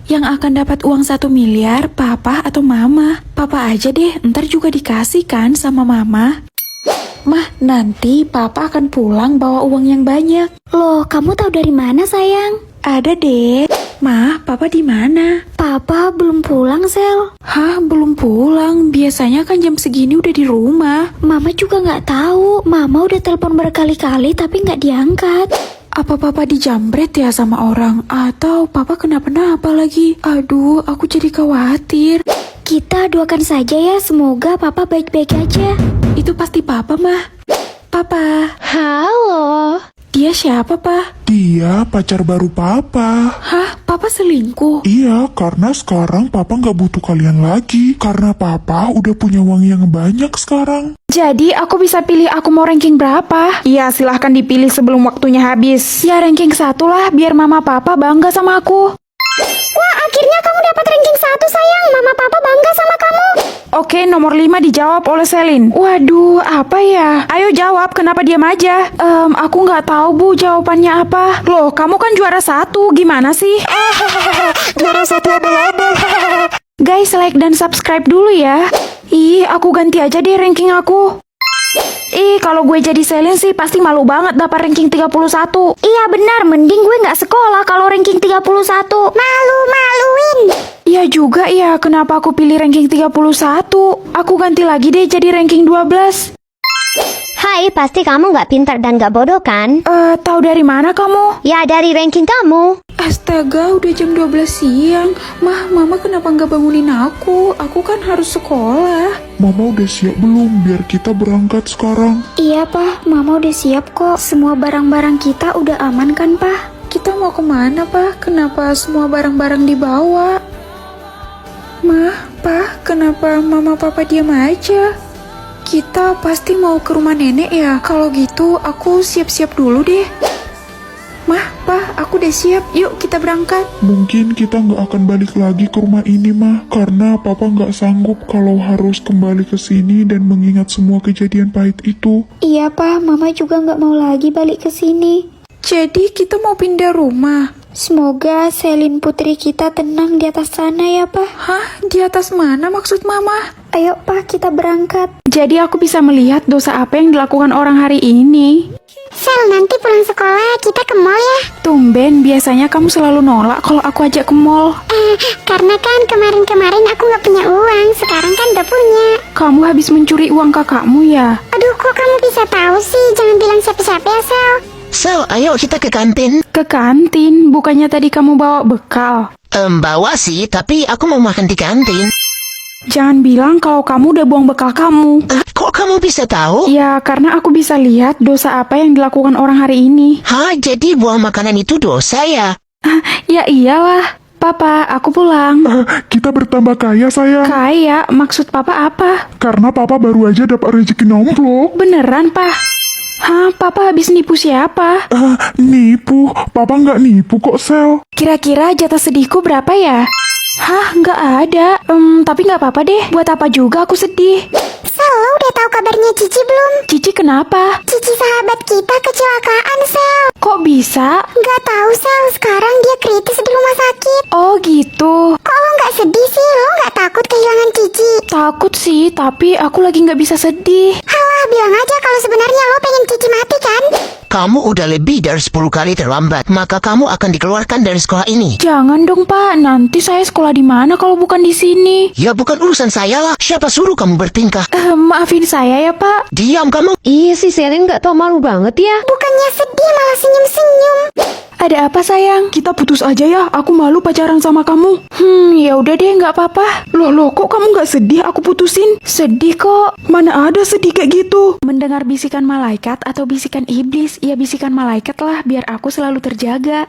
Yang akan dapat uang 1 miliar, papa atau mama? Papa aja deh, ntar juga dikasih kan sama mama. Mah, nanti papa akan pulang bawa uang yang banyak. Loh, kamu tahu dari mana sayang? Ada deh. Mah, papa di mana? Papa belum pulang, Sel. Hah, belum pulang? Biasanya kan jam segini udah di rumah. Mama juga nggak tahu. Mama udah telepon berkali-kali tapi nggak diangkat. Apa papa dijambret ya sama orang? Atau papa kenapa-napa lagi? Aduh, aku jadi khawatir. Kita doakan saja ya, semoga papa baik-baik aja. Itu pasti papa, Mah. Papa. Halo. Dia siapa, Pak? Dia pacar baru papa. Hah? Papa selingkuh? Iya, karena sekarang papa nggak butuh kalian lagi. Karena papa udah punya uang yang banyak sekarang. Jadi aku bisa pilih aku mau ranking berapa? Iya, silahkan dipilih sebelum waktunya habis. Ya ranking 1 lah, biar mama papa bangga sama aku. Wah, akhirnya kamu dapat ranking 1 sayang. Mama papa bangga sama kamu. Oke, nomor 5 dijawab oleh Selin. Waduh, apa ya? Ayo jawab, kenapa diam aja? Aku nggak tahu Bu jawabannya apa. Loh, kamu kan juara 1, gimana sih? Juara 1 abal-abal. Guys, like dan subscribe dulu ya. Ih, aku ganti aja deh ranking aku. Ih, kalau gue jadi Selin sih pasti malu banget dapat ranking 31. Iya benar, mending gue nggak sekolah kalau ranking 31. Malu-maluin. Iya juga ya, kenapa aku pilih ranking 31? Aku ganti lagi deh jadi ranking 12. Hai, pasti kamu nggak pintar dan nggak bodoh kan? Tahu dari mana kamu? Ya dari ranking kamu. Astaga, udah jam 12 siang. Mama kenapa nggak bangunin aku? Aku kan harus sekolah. Mama udah siap belum? Biar kita berangkat sekarang. Iya Pak, Mama udah siap kok. Semua barang-barang kita udah aman kan Pak? Kita mau kemana, Pak? Kenapa semua barang-barang dibawa? Pak, kenapa mama papa diam aja? Kita pasti mau ke rumah nenek ya? Kalau gitu, aku siap-siap dulu deh. Pak, aku udah siap. Yuk, kita berangkat. Mungkin kita nggak akan balik lagi ke rumah ini, Mah. Karena papa nggak sanggup kalau harus kembali ke sini dan mengingat semua kejadian pahit itu. Iya Pak, Mama juga nggak mau lagi balik ke sini. Jadi, kita mau pindah rumah. Semoga Selin putri kita tenang di atas sana ya Pak. Hah? Di atas mana maksud mama? Ayo Pak, kita berangkat. Jadi aku bisa melihat dosa apa yang dilakukan orang hari ini. Sel, nanti pulang sekolah kita ke mall ya. Tumben, biasanya kamu selalu nolak kalau aku ajak ke mall. Karena kan kemarin-kemarin aku nggak punya uang, sekarang kan udah punya. Kamu habis mencuri uang kakakmu ya? Aduh, kok kamu bisa tahu sih? Jangan bilang siapa-siapa ya Sel. Sel, ayo kita ke kantin. Ke kantin? Bukannya tadi kamu bawa bekal? Bawa sih, tapi aku mau makan di kantin. Jangan bilang kalau kamu udah buang bekal kamu. Kok kamu bisa tahu? Ya, karena aku bisa lihat dosa apa yang dilakukan orang hari ini. Hah, jadi buang makanan itu dosa ya? Ya iyalah. Papa, aku pulang. Kita bertambah kaya, sayang. Kaya? Maksud papa apa? Karena papa baru aja dapat rezeki nomplok. Beneran, Pak? Hah, papa habis nipu siapa? Nipu? Papa nggak nipu kok, Sel. Kira-kira jatah sedihku berapa ya? Hah, nggak ada. Tapi nggak apa-apa deh. Buat apa juga aku sedih. Sel, lo udah tahu kabarnya Cici belum? Cici kenapa? Cici sahabat kita kecelakaan Sel. Kok bisa? Nggak tahu Sel, sekarang dia kritis di rumah sakit. Oh gitu. Kok lo nggak sedih sih? Lo nggak takut kehilangan Cici? Takut sih, tapi aku lagi nggak bisa sedih. Halah, bilang aja kalau sebenarnya lo pengen Cici mati kan? Kamu udah lebih dari 10 kali terlambat, maka kamu akan dikeluarkan dari sekolah ini. Jangan dong, Pak. Nanti saya sekolah di mana kalau bukan di sini? Ya bukan urusan saya lah, siapa suruh kamu bertingkah? Maafin saya ya, Pak. Diam kamu. Iya si Selin nggak tau malu banget ya. Bukannya sedih malah senyum-senyum. Ada apa, sayang? Kita putus aja ya. Aku malu pacaran sama kamu. Ya udah deh, nggak apa-apa. Loh, kok kamu nggak sedih aku putusin? Sedih kok. Mana ada sedih kayak gitu? Mendengar bisikan malaikat atau bisikan iblis? Ya bisikan malaikat lah, biar aku selalu terjaga.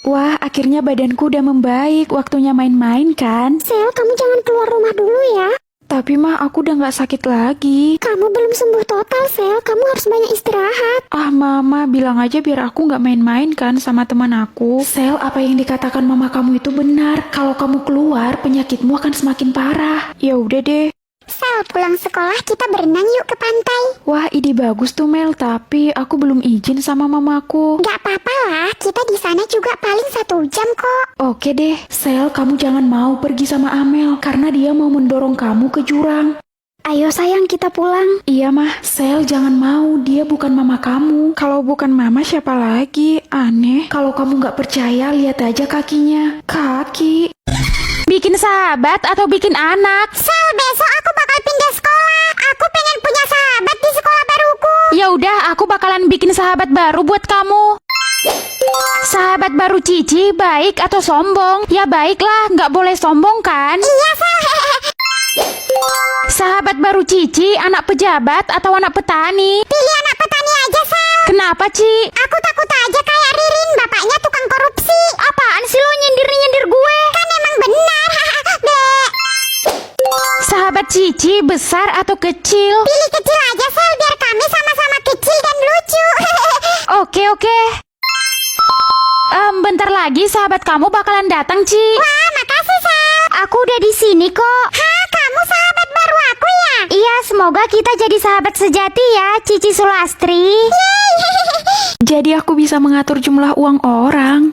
Wah, akhirnya badanku udah membaik. Waktunya main-main kan? Sel, kamu jangan keluar rumah dulu ya. Tapi mah aku udah nggak sakit lagi. Kamu belum sembuh total, Sel. Kamu harus banyak istirahat. Mama bilang aja biar aku nggak main-main kan sama teman aku. Sel, apa yang dikatakan mama kamu itu benar. Kalau kamu keluar, penyakitmu akan semakin parah. Ya udah deh. Sel, pulang sekolah kita berenang yuk ke pantai. Wah, ide bagus tuh Mel, tapi aku belum izin sama mamaku. Gak apa-apa lah, kita di sana juga paling 1 jam kok. Oke deh, Sel, kamu jangan mau pergi sama Amel karena dia mau mendorong kamu ke jurang. Ayo sayang, kita pulang. Iya mah, Sel jangan mau, dia bukan mama kamu. Kalau bukan mama siapa lagi? Aneh, kalau kamu gak percaya lihat aja kakinya. Kaki. Bikin sahabat atau bikin anak? Sel, besok aku bakal pindah sekolah. Aku pengen punya sahabat di sekolah baruku. Ya udah, aku bakalan bikin sahabat baru buat kamu. Sahabat baru Cici baik atau sombong? Ya baiklah, nggak boleh sombong kan? Iya, Sel. Sahabat baru Cici anak pejabat atau anak petani? Pilih anak petani aja, Sel. Kenapa, Ci? Aku takut aja kayak Ririn, bapaknya tukang korupsi. Apaan sih lo nyindir-nyindir gue? Kan emang benar. Dek. Sahabat Cici besar atau kecil? Pilih kecil aja, Sel, biar kami sama-sama kecil dan lucu. Oke. Bentar lagi sahabat kamu bakalan datang, Ci. Wah, makasih, Sel. Aku udah di sini kok. Hah, kamu sahabat baru aku ya? Iya, semoga kita jadi sahabat sejati ya, Cici Sulastri. Jadi aku bisa mengatur jumlah uang orang.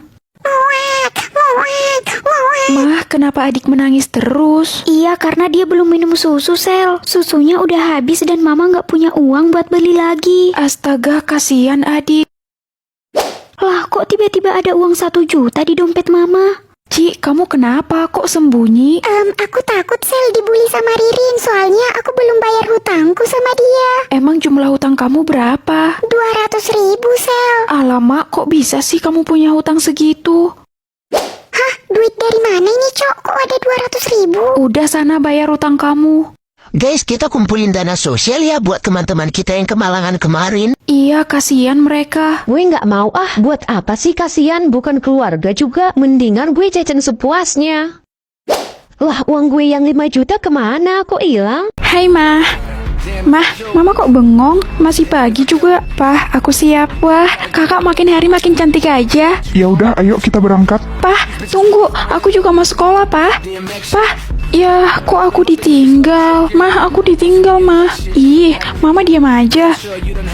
Mah, kenapa adik menangis terus? Iya, karena dia belum minum susu, Sel. Susunya udah habis dan mama nggak punya uang buat beli lagi. Astaga, kasihan adik. Lah, kok tiba-tiba ada uang 1 juta di dompet mama? Ci, kamu kenapa? Kok sembunyi? Aku takut, Sel, dibully sama Ririn. Soalnya aku belum bayar hutangku sama dia. Emang jumlah hutang kamu berapa? 200.000, Sel. Alamak, kok bisa sih kamu punya hutang segitu? Hah, duit dari mana ini, Cok? Kok ada 200.000? Udah sana bayar hutang kamu. Guys, kita kumpulin dana sosial ya buat teman-teman kita yang kemalangan kemarin. Iya, kasihan mereka. Gue nggak mau ah, buat apa sih kasihan, bukan keluarga juga, mendingan gue jajan sepuasnya. Lah, uang gue yang 5 juta kemana, kok hilang? Hai, Mah. Mah, Mama kok bengong? Masih pagi juga. Pah, aku siap. Wah, kakak makin hari makin cantik aja. Ya udah, ayo kita berangkat. Pah, tunggu. Aku juga mau sekolah, Pah. Pah, ya kok aku ditinggal? Mah, aku ditinggal, Mah. Ih, Mama diam aja.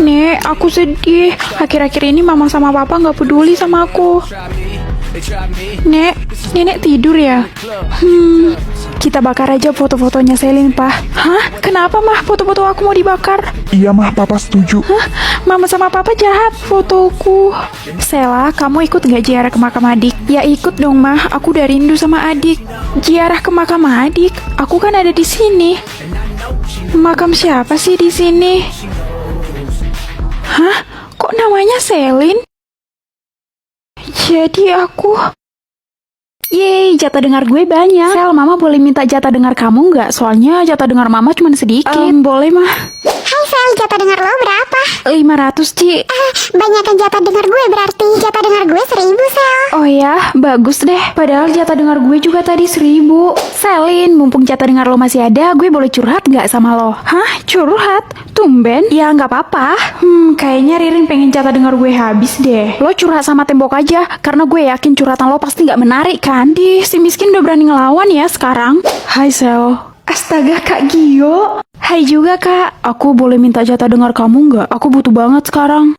Nek, aku sedih. Akhir-akhir ini Mama sama Papa nggak peduli sama aku. Nek, Nenek tidur ya? Kita bakar aja foto-fotonya Selin, Pah. Hah? Kenapa, Mah? Foto-foto aku mau dibakar? Iya mah, papa setuju. Hah? Mama sama Papa jahat fotoku. Sela, kamu ikut nggak ziarah ke makam adik? Ya ikut dong, Mah. Aku udah rindu sama adik. Ziarah ke makam adik? Aku kan ada di sini. Makam siapa sih di sini? Hah? Kok namanya Selin? Jadi aku... Yeay, jatah dengar gue banyak. Sel, Mama boleh minta jatah dengar kamu nggak? Soalnya jatah dengar Mama cuma sedikit. Boleh, Mah. Hai, Sel, jatah dengar lo berapa? 500, Ci. Banyakan jatah dengar gue berarti. Jatah dengar gue 1.000, Sel. Oh ya, bagus deh. Padahal jatah dengar gue juga tadi 1.000. Selin, mumpung jatah dengar lo masih ada, gue boleh curhat nggak sama lo? Hah? Curhat? Tumben? Ya nggak apa-apa. Kayaknya Ririn pengen jatah dengar gue habis deh. Lo curhat sama tembok aja, karena gue yakin curhatan lo pasti nggak menarik kan? Di si miskin udah berani ngelawan ya sekarang. Hai Sel. Astaga, Kak Gio. Hai juga, Kak. Aku boleh minta jatah dengar kamu nggak? Aku butuh banget sekarang.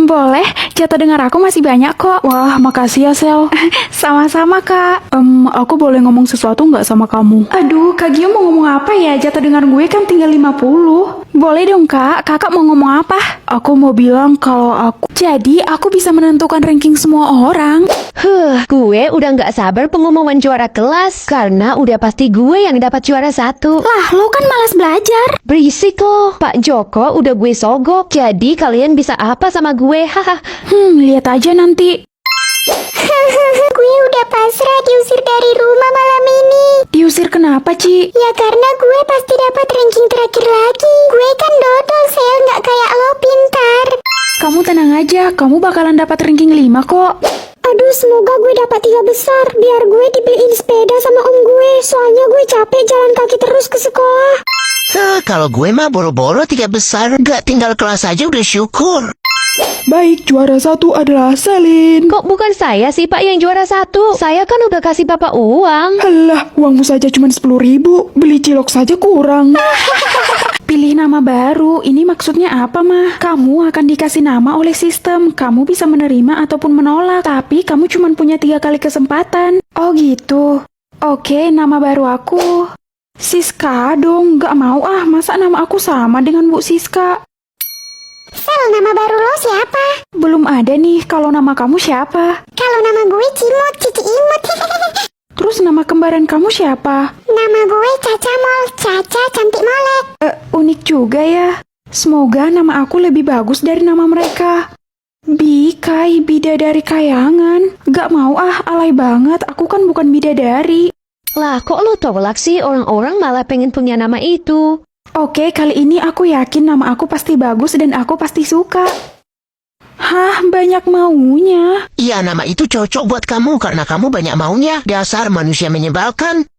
Boleh, jatah dengar aku masih banyak kok. Wah, makasih ya, Sel. Sama-sama, Kak. Aku boleh ngomong sesuatu nggak sama kamu? Aduh, Kak Gio mau ngomong apa ya? Jatah dengar gue kan tinggal 50. Boleh dong, Kak. Kakak mau ngomong apa? Aku mau bilang kalau aku... Jadi, aku bisa menentukan ranking semua orang. Gue udah nggak sabar pengumuman juara kelas, karena udah pasti gue yang dapat juara 1. Lah, lo kan malas belajar. Berisik lo, Pak Joko udah gue sogok, jadi kalian bisa apa sama gue, haha. Lihat aja nanti. Gue udah pasrah diusir dari rumah malam ini. Diusir kenapa, Ci? Ya karena gue pasti dapat ranking terakhir lagi. Gue kan dodol, Sel, nggak kayak lo pintar. Kamu tenang aja, kamu bakalan dapat ranking 5 kok. Aduh, semoga gue dapat 3 besar. Biar gue dibeliin sepeda sama om gue. Soalnya gue capek jalan kaki terus ke sekolah. Kalau gue mah boro-boro 3 besar, gak tinggal kelas aja udah syukur. Baik, juara 1 adalah Selin. Kok bukan saya sih Pak yang juara 1? Saya kan udah kasih Bapak uang. Alah, uangmu saja cuma 10.000. Beli cilok saja kurang. Pilih nama baru, ini maksudnya apa mah? Kamu akan dikasih nama oleh sistem. Kamu bisa menerima ataupun menolak. Tapi kamu cuma punya 3 kali kesempatan. Oh gitu. Oke, nama baru aku Siska dong. Gak mau ah, masa nama aku sama dengan Bu Siska? Sel, nama baru lo siapa? Belum ada nih, kalau nama kamu siapa? Kalau nama gue Cimut, Cici Imut. Terus nama kembaran kamu siapa? Nama gue Caca Mol, Caca Cantik Molek. Unik juga ya. Semoga nama aku lebih bagus dari nama mereka. Bikai, bidadari kayangan. Gak mau ah, alay banget. Aku kan bukan bidadari. Lah kok lo tolak sih, orang-orang malah pengen punya nama itu. Oke, kali ini aku yakin nama aku pasti bagus dan aku pasti suka. Hah, banyak maunya. Iya, nama itu cocok buat kamu karena kamu banyak maunya. Dasar manusia menyebalkan.